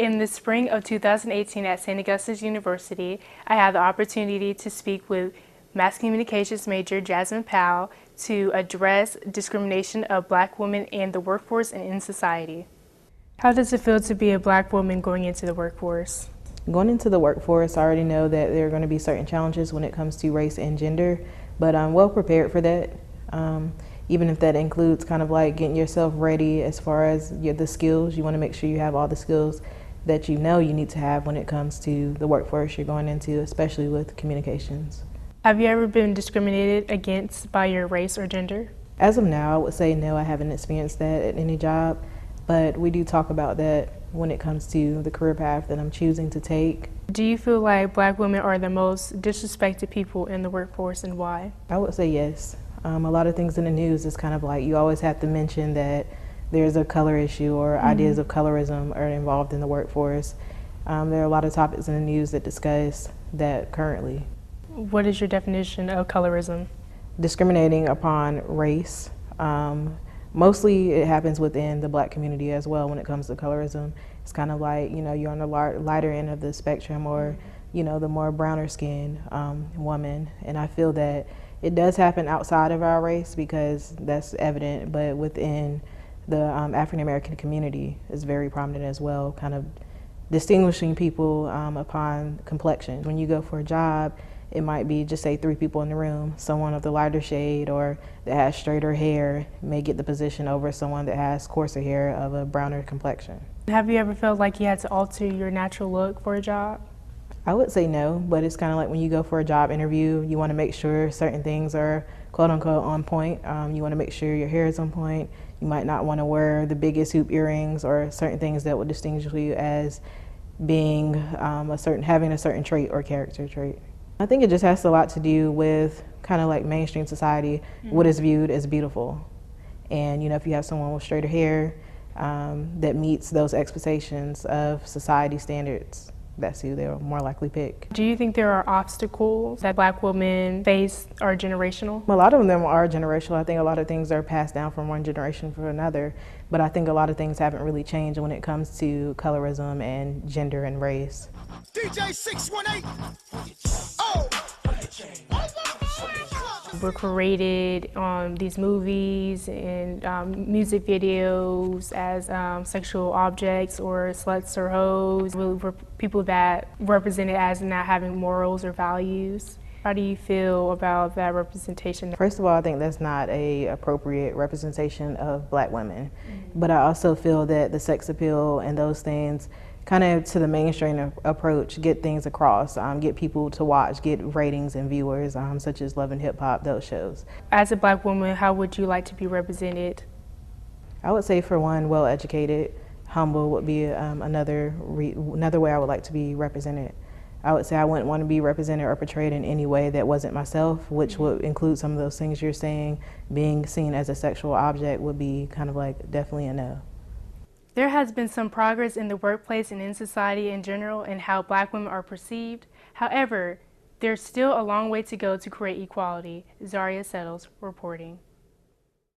In the spring of 2018 at St. Augustine's University, I had the opportunity to speak with mass communications major Jasmine Powell to address discrimination of Black women in the workforce and in society. How does it feel to be a Black woman going into the workforce? Going into the workforce, I already know that there are going to be certain challenges when it comes to race and gender, but I'm well prepared for that. Even if that includes kind of like getting yourself ready as far as the skills. You want to make sure you have all the skills that you know you need to have when it comes to the workforce you're going into, especially with communications. Have you ever been discriminated against by your race or gender? As of now, I would say no, I haven't experienced that at any job, but we do talk about that when it comes to the career path that I'm choosing to take. Do you feel like Black women are the most disrespected people in the workforce, and why? I would say yes. A lot of things in the news is kind of like you always have to mention that there's a color issue or ideas of colorism are involved in the workforce. There are a lot of topics in the news that discuss that currently. What is your definition of colorism? Discriminating upon race. Mostly it happens within the Black community as well when it comes to colorism. It's kind of like, you're on the lighter end of the spectrum, or, the more browner skinned woman. And I feel that it does happen outside of our race because that's evident, but within the African American community is very prominent as well, kind of distinguishing people upon complexion. When you go for a job, it might be just say 3 people in the room. Someone of the lighter shade or that has straighter hair may get the position over someone that has coarser hair of a browner complexion. Have you ever felt like you had to alter your natural look for a job? I would say no, but it's kind of like when you go for a job interview, you want to make sure certain things are quote unquote on point. You want to make sure your hair is on point. You might not want to wear the biggest hoop earrings or certain things that would distinguish you as being having a certain trait or character trait. I think it just has a lot to do with kind of like mainstream society, what is viewed as beautiful. And if you have someone with straighter hair that meets those expectations of society standards, that's who they'll more likely pick. Do you think there are obstacles that Black women face are generational? A lot of them are generational. I think a lot of things are passed down from one generation to another, but I think a lot of things haven't really changed when it comes to colorism and gender and race. DJ 618. Oh. We're created on these movies and music videos as sexual objects or sluts or hoes. We're people that represented as not having morals or values. How do you feel about that representation? First of all, I think that's not an appropriate representation of Black women. But I also feel that the sex appeal and those things kind of to the mainstream approach, get things across, get people to watch, get ratings and viewers, such as Love and Hip Hop, those shows. As a Black woman, how would you like to be represented? I would say for one, well educated, humble would be another way I would like to be represented. I would say I wouldn't want to be represented or portrayed in any way that wasn't myself, which would include some of those things you're saying. Being seen as a sexual object would be kind of like definitely a no. There has been some progress in the workplace and in society in general and how Black women are perceived. However, there's still a long way to go to create equality. Zariah Settles reporting.